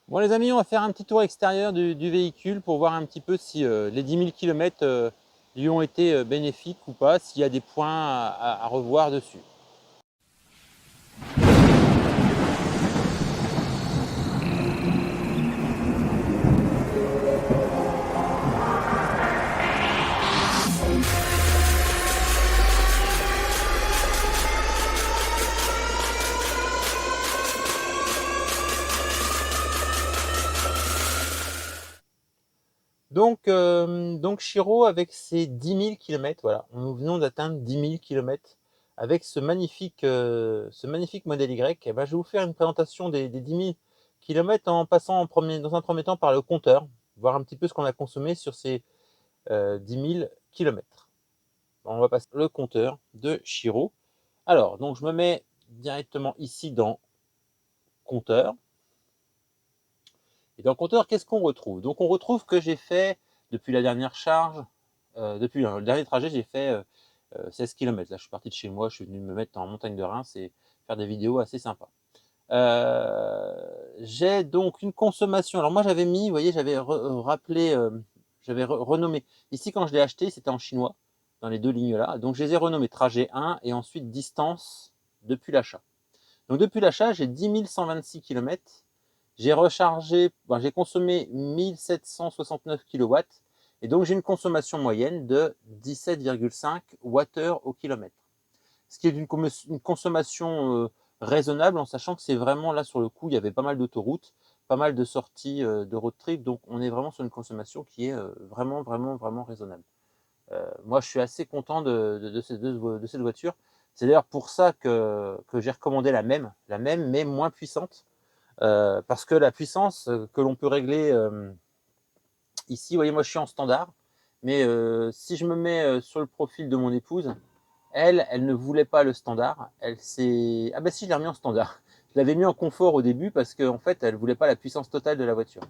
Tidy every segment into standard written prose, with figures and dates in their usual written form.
Bon les amis, on va faire un petit tour extérieur du véhicule pour voir un petit peu si les 10 000 km lui ont été bénéfiques ou pas, s'il y a des points à revoir dessus. Donc Chiro avec ses 10 000 km, voilà, nous venons d'atteindre 10 000 km avec ce magnifique modèle Y. Et ben, je vais vous faire une présentation des 10 000 km en passant dans un premier temps par le compteur, voir un petit peu ce qu'on a consommé sur ces 10 000 km. On va passer le compteur de Chiro. Alors, donc je me mets directement ici dans compteur. Et dans le compteur, qu'est-ce qu'on retrouve? Donc on retrouve que j'ai fait, depuis la dernière charge, depuis le dernier trajet, j'ai fait 16 km. Là, je suis parti de chez moi, je suis venu me mettre en montagne de Reims et faire des vidéos assez sympas. J'ai donc une consommation. Alors moi, j'avais mis, vous voyez, j'avais rappelé, j'avais renommé. Ici, quand je l'ai acheté, c'était en chinois, dans les deux lignes là. Donc je les ai renommés trajet 1 et ensuite distance depuis l'achat. Donc depuis l'achat, j'ai 10 126 km. J'ai rechargé, j'ai consommé 1769 kW et donc j'ai une consommation moyenne de 17,5 Wh au kilomètre. Ce qui est une consommation raisonnable en sachant que c'est vraiment là sur le coup, il y avait pas mal d'autoroutes, pas mal de sorties de road trip, donc on est vraiment sur une consommation qui est vraiment, vraiment, vraiment raisonnable. Moi, je suis assez content de cette voiture. C'est d'ailleurs pour ça que j'ai recommandé la même mais moins puissante. Parce que la puissance que l'on peut régler ici, vous voyez, moi je suis en standard, mais si je me mets sur le profil de mon épouse, elle ne voulait pas le standard. Elle s'est. Ah bah si, je l'ai remis en standard. Je l'avais mis en confort au début parce qu'en fait, elle ne voulait pas la puissance totale de la voiture.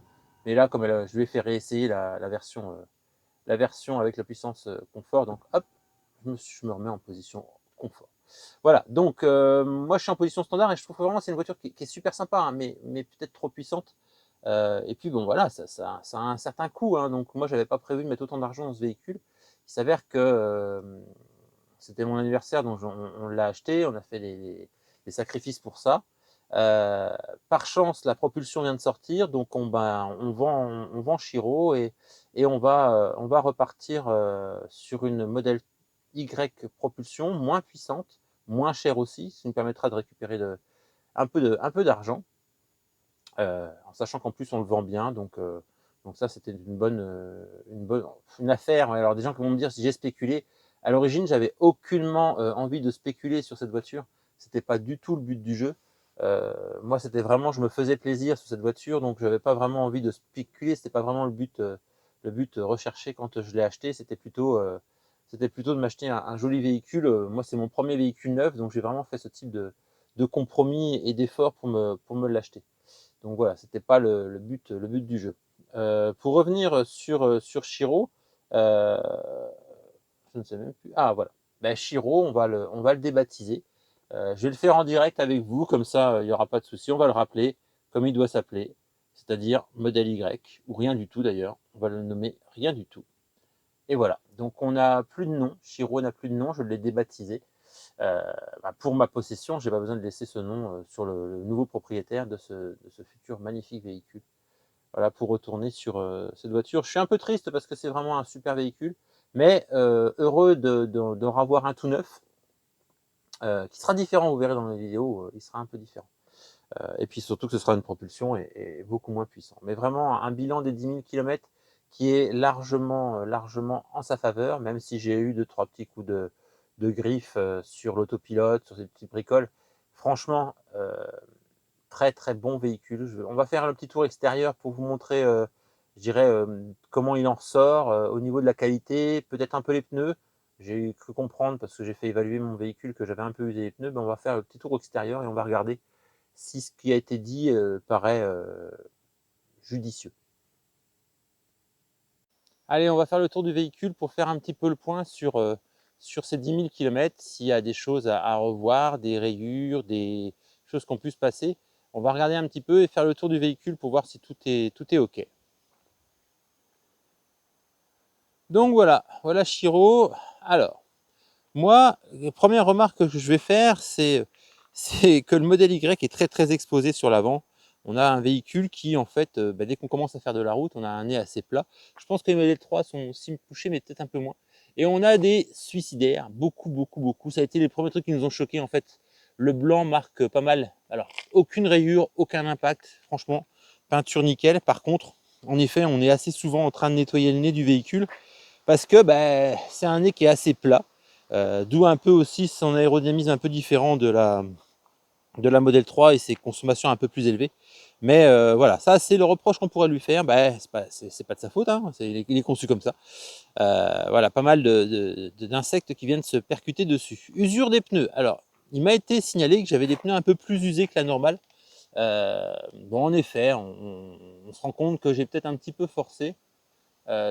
Mais là, comme je lui ai fait réessayer la version avec la puissance confort, donc hop, je me remets en position confort. Voilà, donc moi je suis en position standard et je trouve vraiment que c'est une voiture qui est super sympa, hein, mais peut-être trop puissante. Et puis bon voilà, ça a un certain coût, hein, donc moi j'avais pas prévu de mettre autant d'argent dans ce véhicule. Il s'avère que c'était mon anniversaire, donc on l'a acheté, on a fait les sacrifices pour ça. Euh, Par chance, la propulsion vient de sortir, donc on vend Chiro et on va repartir sur une modèle Y propulsion moins puissante, moins chère aussi, ce qui nous permettra de récupérer un peu d'argent, en sachant qu'en plus on le vend bien, donc ça c'était une affaire. Alors des gens qui vont me dire si j'ai spéculé. À l'origine, j'avais aucunement envie de spéculer sur cette voiture. C'était pas du tout le but du jeu. Moi, c'était vraiment, je me faisais plaisir sur cette voiture, donc j'avais pas vraiment envie de spéculer. C'était pas vraiment le but recherché quand je l'ai acheté. C'était plutôt de m'acheter un joli véhicule. Moi, c'est mon premier véhicule neuf, donc j'ai vraiment fait ce type de compromis et d'efforts pour me l'acheter. Donc voilà, c'était pas le but du jeu. Pour revenir sur Shiro, euh, je ne sais même plus. Ah voilà, ben, Shiro, on va le débaptiser. Je vais le faire en direct avec vous, comme ça il n'y aura pas de souci. On va le rappeler comme il doit s'appeler, c'est-à-dire modèle Y, ou rien du tout d'ailleurs. On va le nommer rien du tout. Et voilà, donc on n'a plus de nom. Shiro n'a plus de nom, je l'ai débaptisé. Euh, pour ma possession, j'ai pas besoin de laisser ce nom sur le nouveau propriétaire de ce futur magnifique véhicule. Voilà, pour retourner sur cette voiture. Je suis un peu triste parce que c'est vraiment un super véhicule, mais heureux d'en avoir un tout neuf, qui sera différent, vous verrez dans la vidéo, il sera un peu différent. Et puis surtout que ce sera une propulsion et beaucoup moins puissant. Mais vraiment un bilan des 10 000 km qui est largement en sa faveur, même si j'ai eu 2-3 petits coups de griffe sur l'autopilote, sur ces petites bricoles. Franchement, très très bon véhicule. On va faire un petit tour extérieur pour vous montrer, je dirais, comment il en ressort au niveau de la qualité, peut-être un peu les pneus. J'ai cru comprendre, parce que j'ai fait évaluer mon véhicule, que j'avais un peu usé les pneus. Ben, on va faire le petit tour extérieur et on va regarder si ce qui a été dit paraît judicieux. Allez, on va faire le tour du véhicule pour faire un petit peu le point sur ces 10 000 km, s'il y a des choses à revoir, des rayures, des choses qu'on puisse passer. On va regarder un petit peu et faire le tour du véhicule pour voir si tout est OK. Donc voilà, voilà Chiro. Alors, moi, la première remarque que je vais faire, c'est que le modèle Y est très très exposé sur l'avant. On a un véhicule qui, en fait, dès qu'on commence à faire de la route, on a un nez assez plat. Je pense que les modèles 3 sont aussi couchés, mais peut-être un peu moins. Et on a des suicidaires, beaucoup, beaucoup, beaucoup. Ça a été les premiers trucs qui nous ont choqués, en fait. Le blanc marque pas mal. Alors, aucune rayure, aucun impact, franchement. Peinture nickel. Par contre, en effet, on est assez souvent en train de nettoyer le nez du véhicule parce que c'est un nez qui est assez plat. D'où un peu aussi son aérodynamisme un peu différent de la Model 3 et ses consommations un peu plus élevées. Mais voilà, ça c'est le reproche qu'on pourrait lui faire. C'est pas de sa faute, hein, il est conçu comme ça. Voilà, pas mal d'insectes qui viennent se percuter dessus. Usure des pneus. Alors, il m'a été signalé que j'avais des pneus un peu plus usés que la normale. Bon, en effet, on se rend compte que j'ai peut-être un petit peu forcé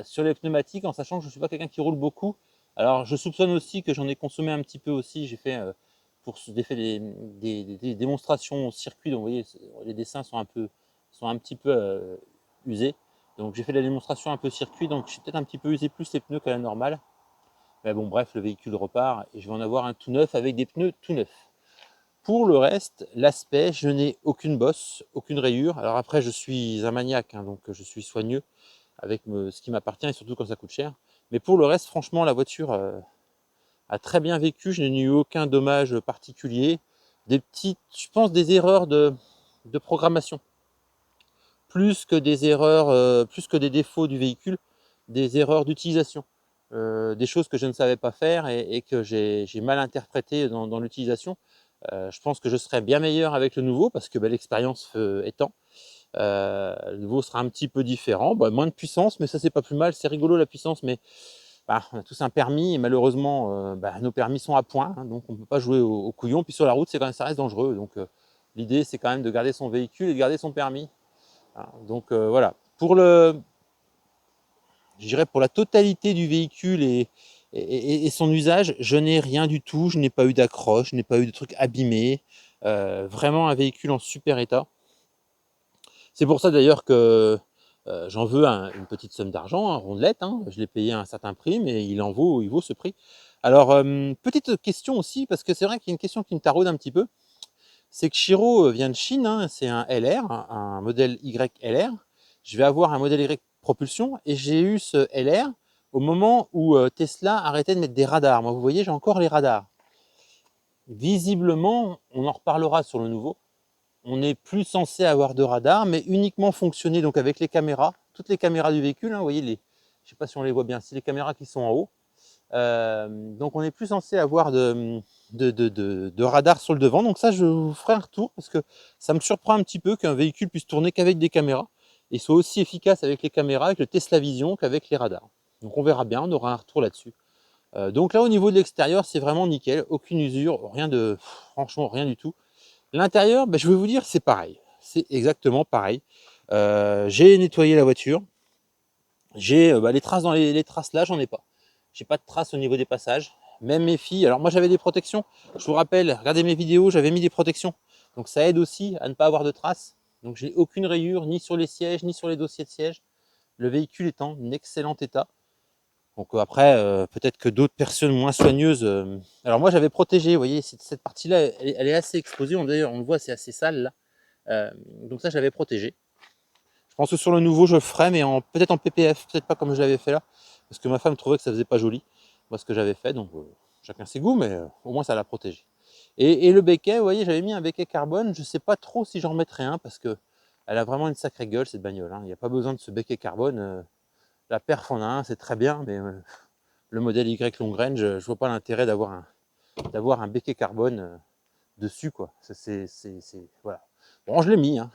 sur les pneumatiques, en sachant que je ne suis pas quelqu'un qui roule beaucoup. Alors, je soupçonne aussi que j'en ai consommé un petit peu aussi. J'ai fait des démonstrations au circuit, donc vous voyez, les dessins sont un petit peu usés. Donc j'ai fait la démonstration un peu circuit, donc j'ai peut-être un petit peu usé plus les pneus qu'à la normale. Mais bon, bref, le véhicule repart et je vais en avoir un tout neuf avec des pneus tout neufs. Pour le reste, l'aspect, je n'ai aucune bosse, aucune rayure. Alors après, je suis un maniaque, hein, donc je suis soigneux avec ce qui m'appartient et surtout quand ça coûte cher. Mais pour le reste, franchement, la voiture a très bien vécu. Je n'ai eu aucun dommage particulier. Des petites, je pense, des erreurs de programmation. Plus que des erreurs, plus que des défauts du véhicule, des erreurs d'utilisation. Des choses que je ne savais pas faire et que j'ai mal interprétées dans l'utilisation. Je pense que je serai bien meilleur avec le nouveau parce que l'expérience étant. Le nouveau sera un petit peu différent, moins de puissance, mais ça c'est pas plus mal, c'est rigolo la puissance, mais on a tous un permis et malheureusement nos permis sont à point, hein, donc on ne peut pas jouer au couillon, puis sur la route ça reste dangereux, donc l'idée c'est quand même de garder son véhicule et de garder son permis. Hein, donc voilà, je dirais pour la totalité du véhicule et son usage, je n'ai rien du tout, je n'ai pas eu d'accroche, je n'ai pas eu de trucs abîmés, vraiment un véhicule en super état. C'est pour ça d'ailleurs que j'en veux une petite somme d'argent, rondelette, hein. Je l'ai payé à un certain prix, mais il vaut ce prix. Alors, petite question aussi, parce que c'est vrai qu'il y a une question qui me taraude un petit peu, c'est que Chiro vient de Chine, hein, c'est un LR, un modèle YLR. Je vais avoir un modèle Y propulsion, et j'ai eu ce LR au moment où Tesla arrêtait de mettre des radars. Moi, vous voyez, j'ai encore les radars. Visiblement, on en reparlera sur le nouveau, on n'est plus censé avoir de radar, mais uniquement fonctionner donc avec les caméras, toutes les caméras du véhicule, hein, vous voyez, je ne sais pas si on les voit bien, c'est les caméras qui sont en haut. Donc on n'est plus censé avoir de radar sur le devant, donc ça je vous ferai un retour, parce que ça me surprend un petit peu qu'un véhicule puisse tourner qu'avec des caméras, et soit aussi efficace avec les caméras, avec le Tesla Vision, qu'avec les radars. Donc on verra bien, on aura un retour là-dessus. Donc là au niveau de l'extérieur, c'est vraiment nickel, aucune usure, franchement rien du tout. L'intérieur, je vais vous dire, c'est pareil. C'est exactement pareil. J'ai nettoyé la voiture. J'ai les traces dans les traces là, j'en ai pas. J'ai pas de traces au niveau des passages. Même mes filles. Alors moi j'avais des protections. Je vous rappelle, regardez mes vidéos, j'avais mis des protections. Donc ça aide aussi à ne pas avoir de traces. Donc j'ai aucune rayure, ni sur les sièges, ni sur les dossiers de siège. Le véhicule est en excellent état. Donc après, peut-être que d'autres personnes moins soigneuses. Alors moi j'avais protégé, vous voyez, cette partie-là, elle est assez exposée. D'ailleurs, on le voit, c'est assez sale là. Donc ça, j'avais protégé. Je pense que sur le nouveau, je le ferai, mais peut-être en PPF, peut-être pas comme je l'avais fait là, parce que ma femme trouvait que ça faisait pas joli, moi ce que j'avais fait, donc chacun ses goûts, mais au moins ça l'a protégé. Et le béquet, vous voyez, j'avais mis un béquet carbone, je sais pas trop si j'en remettrai un, parce que elle a vraiment une sacrée gueule cette bagnole, hein. Il n'y a pas besoin de ce béquet carbone, la perf en a un, c'est très bien, mais le modèle Y long range, je vois pas l'intérêt d'avoir un béquet carbone dessus, quoi. Voilà. Bon, je l'ai mis, hein.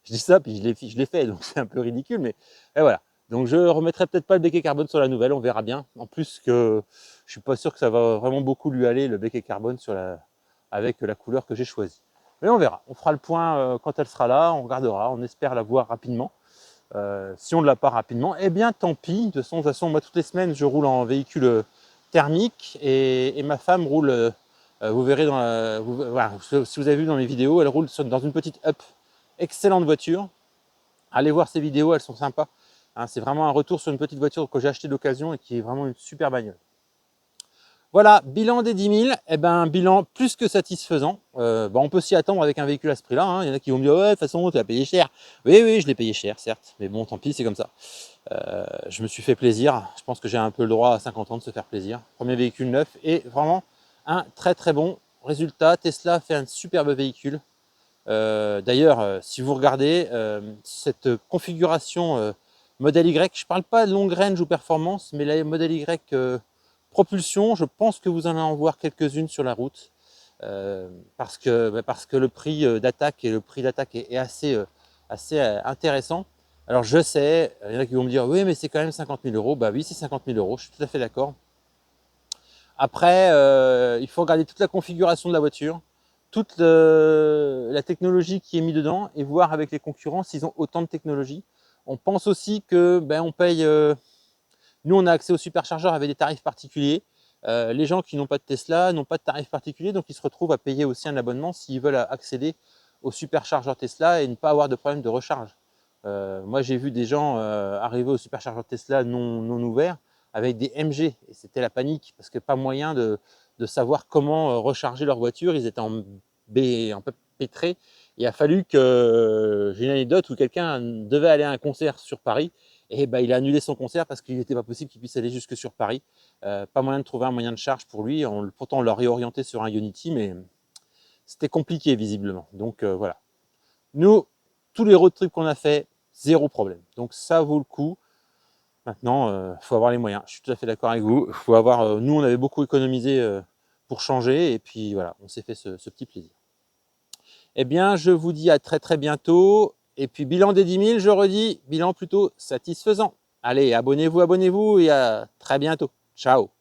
Je dis ça, puis je l'ai fait, donc c'est un peu ridicule, mais voilà. Donc je remettrai peut-être pas le béquet carbone sur la nouvelle, on verra bien. En plus que je suis pas sûr que ça va vraiment beaucoup lui aller, le béquet carbone avec la couleur que j'ai choisie. Mais on verra, on fera le point quand elle sera là, on regardera, on espère la voir rapidement. Si on ne l'a pas rapidement, eh bien tant pis. De toute façon, moi toutes les semaines, je roule en véhicule thermique et ma femme roule, vous verrez voilà, si vous avez vu dans mes vidéos, elle roule dans une petite up Excellente voiture. Allez voir ces vidéos, elles sont sympas. Hein, c'est vraiment un retour sur une petite voiture que j'ai achetée d'occasion et qui est vraiment une super bagnole. Voilà, bilan des 10 000, eh ben, bilan plus que satisfaisant. On peut s'y attendre avec un véhicule à ce prix-là. Hein. Il y en a qui vont me dire, ouais, de toute façon, tu as payé cher. Oui, oui, je l'ai payé cher, certes. Mais bon, tant pis, c'est comme ça. Je me suis fait plaisir. Je pense que j'ai un peu le droit à 50 ans de se faire plaisir. Premier véhicule neuf et vraiment un très très bon résultat. Tesla fait un superbe véhicule. D'ailleurs, si vous regardez cette configuration modèle Y, je ne parle pas de long range ou performance, mais la modèle Y propulsion, je pense que vous allez en voir quelques-unes sur la route parce que le prix d'attaque est assez intéressant. Alors je sais, il y en a qui vont me dire oui mais c'est quand même 50 000 euros. Bah oui, c'est 50 000 euros, je suis tout à fait d'accord. Après, il faut regarder toute la configuration de la voiture, toute la technologie qui est mise dedans et voir avec les concurrents s'ils ont autant de technologie. On pense aussi que on paye, nous on a accès au superchargeur avec des tarifs particuliers. Les gens qui n'ont pas de Tesla n'ont pas de tarifs particuliers, donc ils se retrouvent à payer aussi un abonnement s'ils veulent accéder au superchargeur Tesla et ne pas avoir de problème de recharge. Moi j'ai vu des gens arriver au superchargeur Tesla non ouvert avec des MG et c'était la panique parce que pas moyen de savoir comment recharger leur voiture. Ils étaient un peu pétrés. Il a fallu que j'ai une anecdote où quelqu'un devait aller à un concert sur Paris et il a annulé son concert parce qu'il n'était pas possible qu'il puisse aller jusque sur Paris. Pas moyen de trouver un moyen de charge pour lui. Pourtant on l'a réorienté sur un Ionity, mais c'était compliqué visiblement. Donc voilà. Nous, tous les road trips qu'on a fait, zéro problème. Donc ça vaut le coup. Maintenant, il faut avoir les moyens. Je suis tout à fait d'accord avec vous. Faut avoir, nous, on avait beaucoup économisé pour changer. Et puis voilà, on s'est fait ce petit plaisir. Eh bien, je vous dis à très très bientôt. Et puis bilan des 10 000, je redis, bilan plutôt satisfaisant. Allez, abonnez-vous et à très bientôt. Ciao.